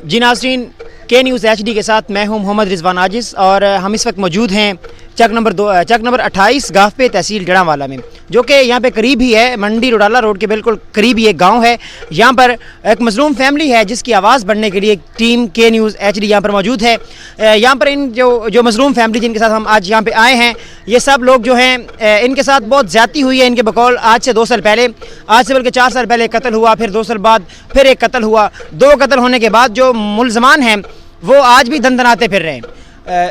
जी नाज़रीन, के news HD के साथ मैं हूं मोहम्मद रिजवान आजिज़ और हम इस वक्त मौजूद हैं चक नंबर 28 गाफपे तहसील जड़ांवाला में, जो कि यहाँ पे करीब ही है, मंडी रोडाला रोड के बिल्कुल करीब ही एक गांव है। यहाँ पर एक मजलूम फैमिली है जिसकी आवाज़ बढ़ने के लिए टीम के न्यूज़ HD यहाँ पर मौजूद है। यहाँ पर इन जो मजलूम फैमिली जिनके साथ हम आज यहाँ पे आए हैं, ये सब लोग जो हैं इनके साथ बहुत ज़्यादती हुई है। इनके बकौल आज से 2 साल पहले, आज से बल्कि 4 साल पहले कत्ल हुआ, फिर 2 साल बाद फिर एक कत्ल हुआ। 2 कत्ल होने के बाद जो मुलजमान हैं वो आज भी दंदनाते फिर रहे हैं।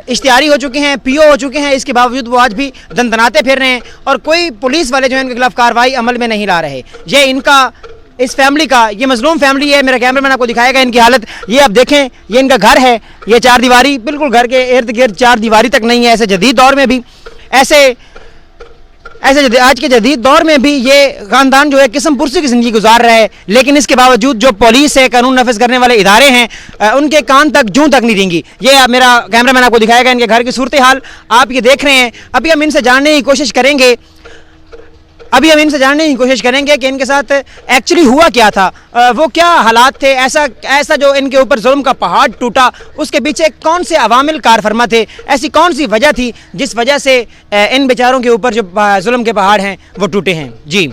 इश्तिहारी हो चुके हैं, PO हो चुके हैं, इसके बावजूद वो आज भी दंदनाते फिर रहे हैं और कोई पुलिस वाले जो है इनके खिलाफ कार्रवाई अमल में नहीं ला रहे। ये इनका, इस फैमिली का, ये मजलूम फैमिली है। मेरा कैमरामैन आपको दिखाएगा इनकी हालत। ये आप देखें, ये इनका घर है, ये 4 दीवारी, बिल्कुल घर के इर्द गिर्द 4 दीवारी तक नहीं है। ऐसे जदीद दौर में भी आज के जदीद दौर में भी ये ख़ानदान जो है किस्म पुरसी की ज़िंदगी गुजार रहा है, लेकिन इसके बावजूद जो पुलिस है, कानून नफज करने वाले इदारे हैं, उनके कान तक जूं तक नहीं रेंगी। ये मेरा कैमरामैन आपको दिखाएगा इनके घर की सूरत हाल, आप ये देख रहे हैं। अभी हम इनसे जानने की कोशिश करेंगे कि इनके साथ एक्चुअली हुआ क्या था, वो क्या हालात थे, ऐसा जो इनके ऊपर जुल्म का पहाड़ टूटा, उसके पीछे कौन से अवामिल कार फरमा थे, ऐसी कौन सी वजह थी जिस वजह से इन बेचारों के ऊपर जो जुल्म के पहाड़ हैं वो टूटे हैं। जी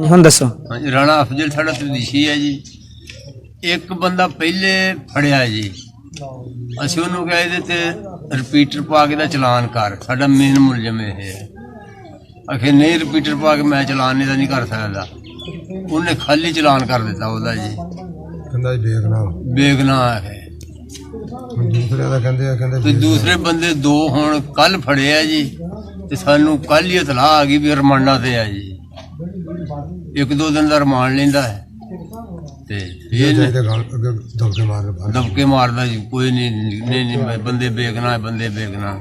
हम दसो। राणा अफजल साडा तबदीशी है जी। एक बंदा पहले फड़िया जी, ਅਸੀਂ ਉਹਨੂੰ ਕਿਹਾ ਇਹਦੇ ਤੇ ਰਿਪੀਟਰ ਪਾ ਕੇ ਦਾ ਚਲਾਨ ਕਰ, ਸਾਡਾ ਮੇਨ ਮੁਲਜ਼ਮ ਇਹ ਹੈ। आखिर नहीं रिपीटर पा के मैं चलान नहीं कर सकता, उन्हें खाली चलान कर दिता ਉਹਦਾ जी, बेगनाह है। ਤੇ दूसरे बंदे 2 ਹੁਣ ਕੱਲ ਫੜੇ ਆ ਜੀ, ਤੇ ਸਾਨੂੰ ਕੱਲ ਹੀ ਇਤਲਾਹ ਆ ਗਈ ਵੀ ਰਿਮਾਂਡਾਂ ਤੇ ਆ ਜੀ। 1-2 ਦਿਨ ਦਾ ਰਿਮਾਂਡ ਲੈਂਦਾ ਹੈ ਤੇ ਦਬਕੇ ਮਾਰਦਾ ਜੀ। ਕੋਈ ਨਹੀਂ ਬੰਦੇ बेगनाह।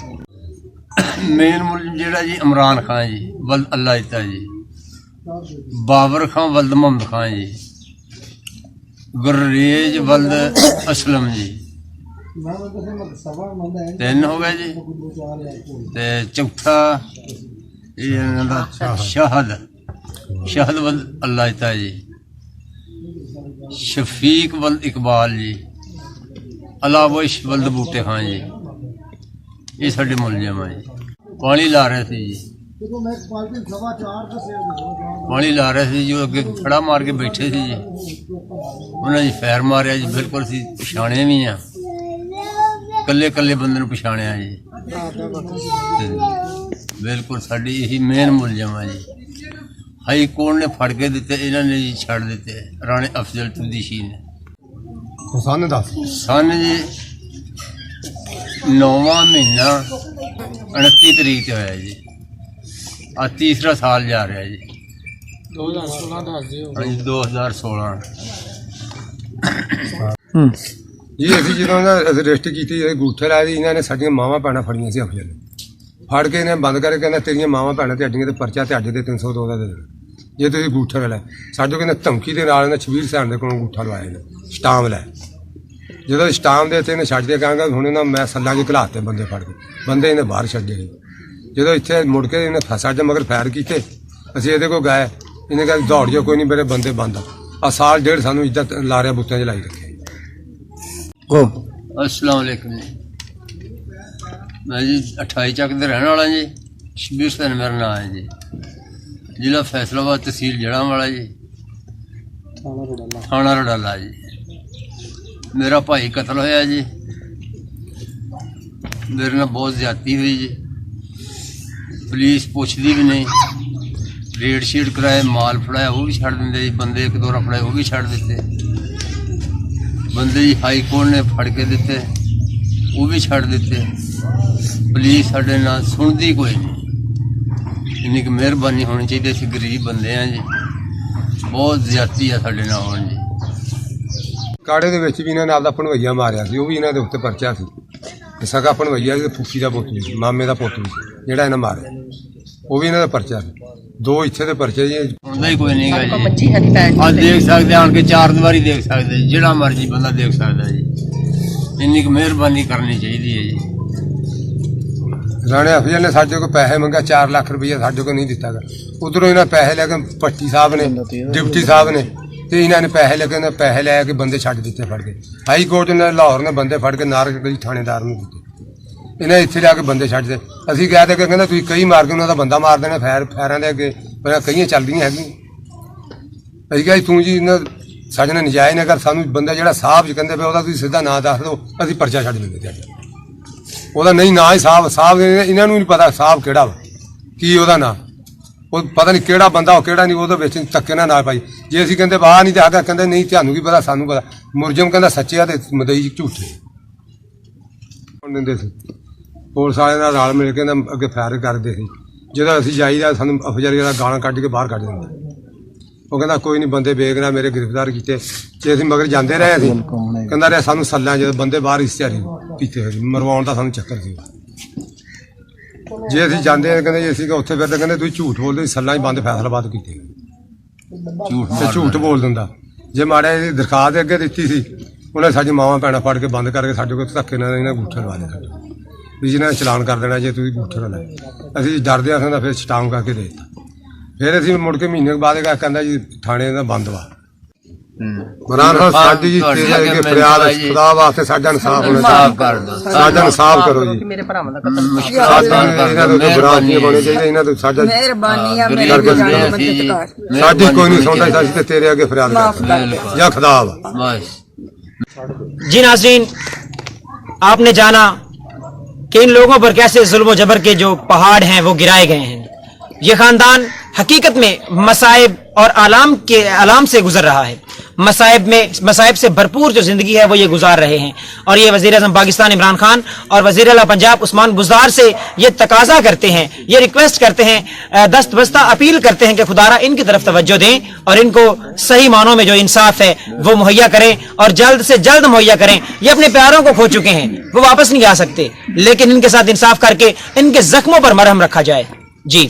मेन मुल्ज़िम जेड़ा जी इमरान खान जी वल्द अल्लाह इता जी, बाबर खान वल्द मोहम्मद खान जी, गुर्रेज वल्द असलम जी, 3 हो गए जी। ते चौथा शाहद वल्द अल्लाह इता जी, शफीक वल्द इकबाल जी, अलावश वल्द बूटे खान जी। ये साढ़े मुलजिम है जी। पानी ला रहे थे जी, पानी ला रहे थे जो अगे खड़ा मार के बैठे थे जी, उन्हें जी फैर मारिया जी। बिल्कुल सी पछाणे भी हैं, कल्ले बंदे पछाणिया जी। बिल्कुल साड़ी यही मेन मुलजिम है जी। हाई कोर्ट ने फड़ के दिते, इन्होंने जी छड़ दिते। राणे अफजल तबदीशी ने सन जी 9वां महीना 29 तरीक से होया जी। आ तीसरा साल जा रहा है जी। 2016 2016 जी। अभी जो अरेस्ट की अंगूठे लाए थे, इन्होंने साडियां मावां भैणां फड़ियां सी अफजल ने। फड़ के इन्हें बंद करके कहना तेरियां मावां भैणां ते हड्डियां ते परचा ते अड्डे 302 का दे देना जे तुसीं अंगूठा लाया। साडे कहने धमकी के नाल शबीर सैन के कोलों अंगूठा लवाया इन्हें, स्टाम लै। जो स्टाम दे इन्हें छड्ड के कहांगा हुण इन्हां मैं सल्लां च घलाते बंदे फड़ के, बंदे इन्हें बाहर छड्डे। जो इत्थे मुड़ के इन्हें साडे मगर फैर किए, असीं इहदे कोल गए, इन्हें कहा दौड़ जाओ, कोई नहीं मेरे बंदे बंद आ। साल 1.5 सानूं इज्जत लारियां बुत्तियां च लाई रखे। अस्सलाम वालेकुम जी। मैं जी 28 चक का रहने वाला जी। शबीर सैन मेरा नाम है जी। जिला फैसलाबाद, तहसील जड़ांवाला जी, थाना रोडाला जी। मेरा भाई कतल होया जी, मेरे नाल बहुत ज्यादती हुई जी। पुलिस पुछदी भी नहीं, रेड शीट कराए, माल फड़ाया वो भी छड़ देंदे जी, बंदे 1-2 फड़ाए वो भी छड़ देते। बंदे जी हाई कोर्ट ने फड़ के दिते, वो भी छड़ देते। पुलिस साडे नाल सुनदी कोई नहीं। इन्नी की मेहरबानी होनी चाहिए। असीं गरीब बंदे हैं जी, बहुत ज्यादती है साडे नाल हुण जी। काड़े दे विच भी इन्होंने आपदा भणवैया मारिया सी, वो भी इन्होंने उत्ते परचा सी। सगा भणवैया सी, फूफी का पुत्त सी, मामे का पुत्त सी, जिहड़ा इन्हें मारिया वो भी इन्होंने परचा सी। 2 इत्थे दे परचे जी। हुंदा ही कोई नहीं गा जी। आ देख सकते आन के 4 दीवारी देख सकते, जिहड़ा मर्जी बंदा देख सकता जी। इन्नी की मेहरबानी करनी चाहिए है जी। राणे अफजल ने साडे को पैसे मंगा, 4 लाख रुपया साडे को नहीं दिता गया। उधरों इन्हें पैसे लैके भट्टी साहब ने, डिप्टी साहब ने ਤੇ ਇਹਨਾਂ ਨੇ ਪੈਸੇ ਲੈ ਕੇ ਬੰਦੇ ਛੱਡ ਦਿੱਤੇ ਫੜ ਕੇ। ਹਾਈ ਕੋਰਟ ਨੇ ਲਾਹੌਰ ਨੇ ਬੰਦੇ ਫੜ ਕੇ ਨਾਰਗਲੀ ਥਾਣੇਦਾਰ ਨੂੰ ਦਿੱਤੇ। ਇਹਨਾਂ ਇੱਥੇ ਲਿਆ ਕੇ ਬੰਦੇ ਛੱਡਦੇ। ਅਸੀਂ ਕਹਿ ਦੇ ਕੇ ਕਹਿੰਦਾ ਤੁਸੀਂ ਕਈ ਮਾਰ ਕੇ ਉਹਨਾਂ ਦਾ ਬੰਦਾ ਮਾਰ ਦੇਣਾ ਫੈਰਾਂ ਦੇ ਅੱਗੇ ਪਰ ਕਈਆਂ ਚੱਲਦੀਆਂ ਹੈਗੀਆਂ। ਅਸੀਂ ਕਿਹਾ ਤੂੰ ਜੀ ਇਹਨਾਂ ਸਾਡੇ ਨਾਲ ਨਜਾਇਜ਼ ਨਾ ਕਰ, ਸਾਨੂੰ ਬੰਦਾ ਜਿਹੜਾ ਸਾਹਿਬ ਜੀ ਕਹਿੰਦੇ ਪਏ ਉਹਦਾ ਤੁਸੀਂ ਸਿੱਧਾ ਨਾਂ ਦੱਸ ਦਿਓ, ਅਸੀਂ ਪਰਚਾ ਛੱਡ ਦਿੰਦੇ ਤੁਹਾਡਾ। ਉਹਦਾ ਨਹੀਂ ਨਾਂ ਹੀ ਸਾਹਿਬ ਇਹਨਾਂ ਨੂੰ ਨਹੀਂ ਪਤਾ ਸਾਹਿਬ ਕਿਹੜਾ ਵਾ, ਕੀ ਉਹਦਾ ਨਾਂ, ਉਹ ਪਤਾ ਨਹੀਂ ਕਿਹੜਾ ਬੰਦਾ ਉਹ ਕਿਹੜਾ ਨਹੀਂ, ਉਹਦੇ ਵਿੱਚ ਧੱਕੇ ਨਾ ਪਾਈ। ਜੇ ਅਸੀਂ ਕਹਿੰਦੇ ਵਾਹ ਨਹੀਂ ਤੇ ਆਗਾ ਕਹਿੰਦੇ ਨਹੀਂ ਤੁਹਾਨੂੰ ਕੀ ਪਤਾ ਸਾਨੂੰ ਪਤਾ। ਮੁਰਜਮ ਕਹਿੰਦਾ ਸੱਚੇ ਆ ਤੇ ਮਦਈ ਝੂਠੇ ਦਿੰਦੇ ਸੀ। ਪੁਲਿਸ ਵਾਲਿਆਂ ਨਾਲ ਰਲ ਮਿਲ ਕੇ ਅੱਗੇ ਫਾਇਰ ਕਰਦੇ ਸੀ। ਜਦੋਂ ਅਸੀਂ ਜਾਈਦਾ ਸਾਨੂੰ ਅਫਸਰ ਜਿਹੜਾ ਗਾਲਾਂ ਕੱਢ ਕੇ ਬਾਹਰ ਕੱਢ ਦਿੰਦੇ। ਉਹ ਕਹਿੰਦਾ ਕੋਈ ਨਹੀਂ ਬੰਦੇ ਵੇਖਣਾ ਮੇਰੇ ਗ੍ਰਿਫਤਾਰ ਕੀਤੇ। ਜੇ ਅਸੀਂ ਮਗਰ ਜਾਂਦੇ ਰਹੇ ਅਸੀਂ ਕਹਿੰਦਾ ਰਿਹਾ ਸਾਨੂੰ ਸੱਲਾਂ ਜਦੋਂ ਬੰਦੇ ਬਾਹਰ ਇਸ਼ਤਿਹਾਰੀ ਕੀਤੇ ਹੋਏ ਮਰਵਾਉਣ ਦਾ ਸਾਨੂੰ ਚੱਕਰ ਸੀ। ਜੇ ਅਸੀਂ ਜਾਂਦੇ ਕਹਿੰਦੇ ਜੀ ਅਸੀਂ ਉੱਥੇ ਫਿਰਦੇ ਕਹਿੰਦੇ ਤੁਸੀਂ ਝੂਠ ਬੋਲਦੇ ਸੱਲਾਂ 'ਚ ਬੰਦ ਫੈਸਲਾਬਾਦ ਕੀਤੇ ਝੂਠ ਬੋਲ ਦਿੰਦਾ। ਜੇ ਮਾੜਾ ਇਹਦੀ ਦਰਖਾਸਤ ਅੱਗੇ ਦਿੱਤੀ ਸੀ ਉਹਨੇ ਸਾਡੀ ਮਾਵਾਂ ਭੈਣਾਂ ਫੜ ਕੇ ਬੰਦ ਕਰਕੇ ਸਾਡੇ ਕੋਲ ਧੱਕੇ ਨਾਲ ਇਹਨਾਂ ਅੰਗੂਠੇ ਲਵਾ ਲਏ ਸਾਡੇ ਵੀ ਜਿਹਨਾਂ ਨੇ ਚਲਾਨ ਕਰ ਦੇਣਾ ਜੇ ਤੁਸੀਂ ਅੰਗੂਠੇ ਨਾਲ ਲਾਏ। ਅਸੀਂ ਡਰਦੇ ਹਾਂ ਫਿਰ ਸਟਾਮ ਕਰਕੇ ਦੇ ਦਿੱਤਾ। ਫਿਰ ਅਸੀਂ ਮੁੜ ਕੇ ਮਹੀਨੇ ਬਾਅਦ ਕਹਿੰਦਾ ਜੀ ਥਾਣੇ ਦਾ ਬੰਦ ਵਾ। ਮਰਾਨ ਸਾਹਿਬ ਸਾਡੀ ਜੀ ਤੇਰੇ ਅੱਗੇ ਫਰਿਆਦ ਖੁਦਾ ਵਾਸਤੇ ਸਾਡਾ ਇਨਸਾਫ ਹੋਣਾ ਚਾਹੀਦਾ। ਸਾਡਾ ਇਨਸਾਫ ਕਰੋ ਜੀ। ਮੇਰੇ ਭਰਾਵਾਂ ਦਾ ਕਤਲ ਇਹਨਾਂ ਦੇ ਬਰਾਬਰੀ ਬਣੇ ਚਾਹੀਦੇ। ਇਹਨਾਂ ਤੋਂ ਸਾਡਾ ਮਿਹਰਬਾਨੀ ਆ ਮੇਰੇ ਜਾਨ ਮਦਦਗਾਰ ਸਾਡੀ ਕੋਈ ਨਹੀਂ ਸੁਣਦਾ। ਅਸੀਂ ਤੇ ਤੇਰੇ ਅੱਗੇ ਫਰਿਆਦ ਕਰਦੇ ਜਾਂ ਖੁਦਾ ਵਾ। जी नाज़रीन, आपने जाना कि इन लोगों पर कैसे जुल्म जबर के जो पहाड़ हैं वो गिराए गए हैं। ये खानदान हकीकत में मसाइब और आलाम से गुजर रहा है। मसाइब से भरपूर जो जिंदगी है वो ये गुजार रहे हैं। और ये वज़ीर आज़म पाकिस्तान इमरान खान और वज़ीर आला पंजाब उस्मान बुज़दार से ये तकाजा करते हैं, ये रिक्वेस्ट करते हैं, दस्त बस्ता अपील करते हैं कि खुदारा इनकी तरफ तवज्जो दें और इनको सही मानों में जो इंसाफ है वो मुहैया करें और जल्द से जल्द मुहैया करें। ये अपने प्यारों को खो चुके हैं, वो वापस नहीं आ सकते, लेकिन इनके साथ इंसाफ करके इनके जख्मों पर मरहम रखा जाए। जी।